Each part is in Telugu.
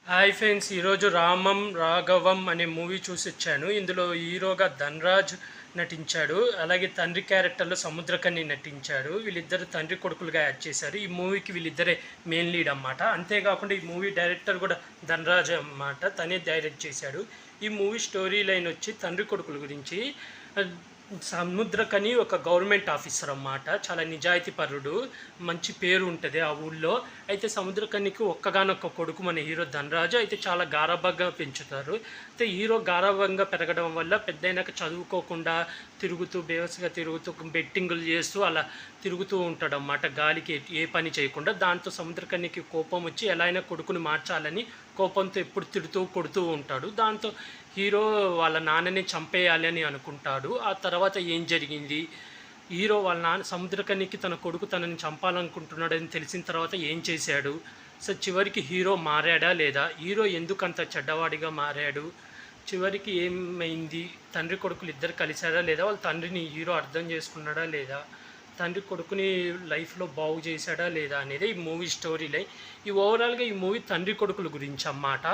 హాయ్ ఫ్రెండ్స్, ఈరోజు రామం రాఘవం అనే మూవీ చూసొచ్చాను. ఇందులో హీరోగా ధన్రాజ్ నటించాడు. అలాగే తండ్రి క్యారెక్టర్లో సముద్రకని నటించాడు. వీళ్ళిద్దరు తండ్రి కొడుకులుగా యాడ్ చేశారు. ఈ మూవీకి వీళ్ళిద్దరే మెయిన్ లీడ్ అన్నమాట. అంతేకాకుండా ఈ మూవీ డైరెక్టర్ కూడా ధన్రాజ్ అన్నమాట. తనే డైరెక్ట్ చేశాడు. ఈ మూవీ స్టోరీ లైన్ వచ్చి తండ్రి కొడుకుల గురించి. సముద్రకని ఒక గవర్నమెంట్ ఆఫీసర్ అన్నమాట. చాలా నిజాయితీపరుడు, మంచి పేరు ఉంటుంది ఆ ఊళ్ళో. అయితే సముద్రకనికి ఒక్కగానొక్క కొడుకు మన హీరో ధనరాజు. అయితే చాలా గారాబంగా పెంచుతారు. అయితే హీరో గారాబంగా పెరగడం వల్ల పెద్దయినాక చదువుకోకుండా తిరుగుతూ బేవస్గా తిరుగుతూ బెట్టింగులు చేస్తూ అలా తిరుగుతూ ఉంటాడు అన్నమాట, గాలికి ఏ పని చేయకుండా. దాంతో సముద్రకన్యకి కోపం వచ్చి ఎలా అయినా కొడుకుని మార్చాలని కోపంతో ఎప్పుడు తిడుతూ కొడుతూ ఉంటాడు. దాంతో హీరో వాళ్ళ నాన్నని చంపేయాలి అని అనుకుంటాడు. ఆ తర్వాత ఏం జరిగింది, హీరో వాళ్ళ నాన్న సముద్రకన్యకి తన కొడుకు తనని చంపాలనుకుంటున్నాడని తెలిసిన తర్వాత ఏం చేశాడు, సో చివరికి హీరో మారాడా లేదా, హీరో ఎందుకంత చెడ్డవాడిగా మారాడు, చివరికి ఏమైంది, తండ్రి కొడుకులు ఇద్దరు కలిశారా లేదా, వాళ్ళ తండ్రిని హీరో అర్థం చేసుకున్నాడా లేదా, తండ్రి కొడుకుని లైఫ్లో బాగు చేశాడా లేదా అనేది ఈ మూవీ స్టోరీ లైన్. ఈ ఓవరాల్గా ఈ మూవీ తండ్రి కొడుకుల గురించి అన్నమాట.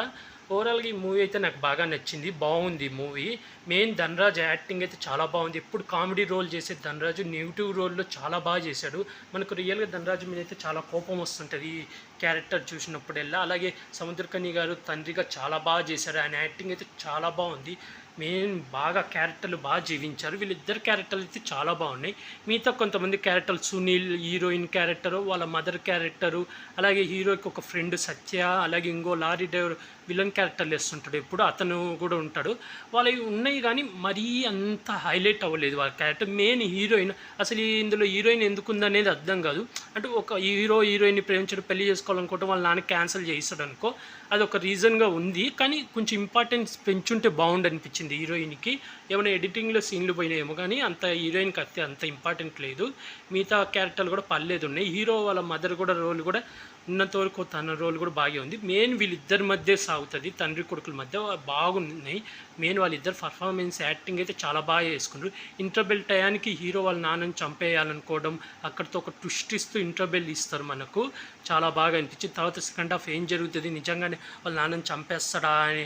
ఓవరాల్గా ఈ మూవీ అయితే నాకు బాగా నచ్చింది, బాగుంది మూవీ. మెయిన్ ధనరాజ్ యాక్టింగ్ అయితే చాలా బాగుంది. ఎప్పుడు కామెడీ రోల్ చేసే ధనరాజు నెగిటివ్ రోల్లో చాలా బాగా చేశాడు. మనకు రియల్గా ధనరాజు మీద అయితే చాలా కోపం వస్తుంటుంది ఈ క్యారెక్టర్ చూసినప్పుడల్లా. అలాగే సముద్రకని గారు తండ్రిగా చాలా బాగా చేశారు. ఆయన యాక్టింగ్ అయితే చాలా బాగుంది. మెయిన్ బాగా క్యారెక్టర్లు బాగా జీవించారు. వీళ్ళిద్దరు క్యారెక్టర్లు అయితే చాలా బాగున్నాయి. మిగతా కొంతమంది క్యారెక్టర్లు, సునీల్ హీరోయిన్ క్యారెక్టరు, వాళ్ళ మదర్ క్యారెక్టరు, అలాగే హీరోకి ఒక ఫ్రెండ్ సత్య, అలాగే ఇంకో లారీ డ్రైవర్ విలన్ క్యారెక్టర్లు వేస్తుంటాడు ఎప్పుడు, అతను కూడా ఉంటాడు. వాళ్ళవి ఉన్నాయి కానీ మరీ అంత హైలైట్ అవ్వలేదు వాళ్ళ క్యారెక్టర్. మెయిన్ హీరోయిన్, అసలు ఇందులో హీరోయిన్ ఎందుకు ఉందనేది అర్థం కాదు. అంటే ఒక హీరోయిన్ని ప్రేమించడం, పెళ్లి చేసుకోవాలనుకోవటం, వాళ్ళ నాన్న క్యాన్సిల్ చేస్తాడు అనుకో, అది ఒక రీజన్గా ఉంది. కానీ కొంచెం ఇంపార్టెన్స్ పెంచుంటే బాగుండు అనిపించింది హీరోయిన్కి. ఏమైనా ఎడిటింగ్లో సీన్లు పోయినాయేమో కానీ అంత హీరోయిన్కి అయితే అంత ఇంపార్టెంట్ లేదు. మిగతా క్యారెక్టర్లు కూడా పర్లేదు ఉన్నాయి. హీరో వాళ్ళ మదర్ కూడా రోల్ కూడా ఉన్నంత వరకు తన రోల్ కూడా బాగా ఉంది. మెయిన్ వీళ్ళిద్దరి మధ్య సాగుతుంది, తండ్రి కొడుకుల మధ్య బాగున్నాయి. మెయిన్ వాళ్ళిద్దరు పర్ఫార్మెన్స్, యాక్టింగ్ అయితే చాలా బాగా చేసుకున్నారు. ఇంటర్బెల్ టయానికి హీరో వాళ్ళ నాన్నని చంపేయాలనుకోవడం, అక్కడితో ఒక ట్విస్ట్ ఇస్తూ ఇంటర్బెల్ ఇస్తారు మనకు, చాలా బాగా అనిపించింది. తర్వాత సెకండ్ హాఫ్ ఏం జరుగుతుంది, నిజంగానే వాళ్ళ నాన్నని చంపేస్తాడా అని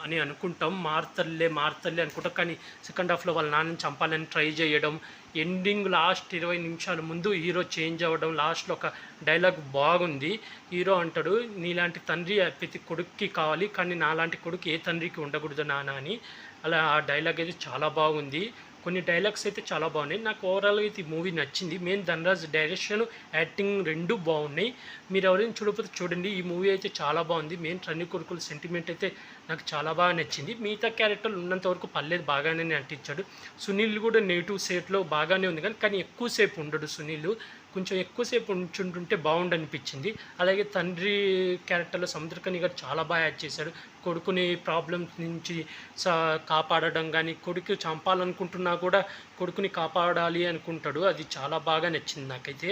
అని అనుకుంటాం. మారుతల్లే అనుకుంటాం. కానీ సెకండ్ హాఫ్లో వాళ్ళ నాన్నని చంపాలని ట్రై చేయడం, ఎండింగ్ లాస్ట్ 20 నిమిషాల ముందు హీరో చేంజ్ అవ్వడం, లాస్ట్లో ఒక డైలాగ్ బాగుంది. హీరో అంటాడు, నీలాంటి తండ్రి ప్రతి కొడుక్కి కావాలి, కానీ నాలాంటి కొడుకు ఏ తండ్రికి ఉండకూడదు నాన్న అని. అలా ఆ డైలాగ్ అయితే చాలా బాగుంది. కొన్ని డైలాగ్స్ అయితే చాలా బాగున్నాయి. నాకు ఓవరాల్గా అయితే ఈ మూవీ నచ్చింది. మెయిన్ ధనరాజ్ డైరెక్షన్, యాక్టింగ్ రెండు బాగున్నాయి. మీరు ఎవరైనా చూడకపోతే చూడండి, ఈ మూవీ అయితే చాలా బాగుంది. మెయిన్ తండ్రి కొడుకుల సెంటిమెంట్ అయితే నాకు చాలా బాగా నచ్చింది. మిగతా క్యారెక్టర్లు ఉన్నంతవరకు పర్లేదు, బాగానే నటించాడు. సునీల్ కూడా నెగిటివ్ సేట్లో బాగానే ఉంది, కానీ ఎక్కువసేపు ఉండడు సునీల్. కొంచెం ఎక్కువసేపు ఉంచుంటుంటే బాగుండనిపించింది. అలాగే తండ్రి క్యారెక్టర్లో సముద్రకని గారు చాలా బాగా యాడ్ చేశాడు. కొడుకుని ప్రాబ్లమ్స్ నుంచి కాపాడడం కానీ, కొడుకు చంపాలనుకుంటున్నా కూడా కొడుకుని కాపాడాలి అనుకుంటాడు. అది చాలా బాగా నచ్చింది నాకైతే.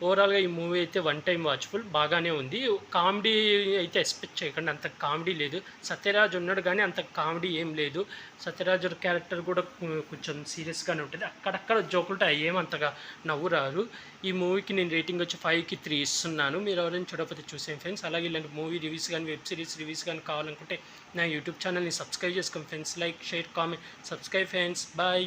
ఓవరాల్గా ఈ మూవీ అయితే వన్ టైం వాచ్ఫుల్, బాగానే ఉంది. కామెడీ అయితే ఎక్స్పెక్ట్ చేయకండి, అంత కామెడీ లేదు. సత్యరాజ్ ఉన్నాడు కానీ అంత కామెడీ ఏం లేదు. సత్యరాజ్ క్యారెక్టర్ కూడా కొంచెం సీరియస్గానే ఉంటుంది. అక్కడక్కడ జోకులుంటే ఏమంతగా నవ్వు రారు. ఈ మూవీకి నేను రేటింగ్ వచ్చి 5కి 3 ఇస్తున్నాను. మీరు ఎవరైనా చూడకపోతే చూసేం ఫ్రెండ్స్. అలాగే ఇలాంటి మూవీ రివ్యూస్ కానీ, వెబ్ సిరీస్ రివ్యూస్ కానీ కావాలనుకుంటే నా యూట్యూబ్ ఛానల్ని సబ్స్క్రైబ్ చేసుకోండి friends. Like, share, comment, subscribe friends. Bye.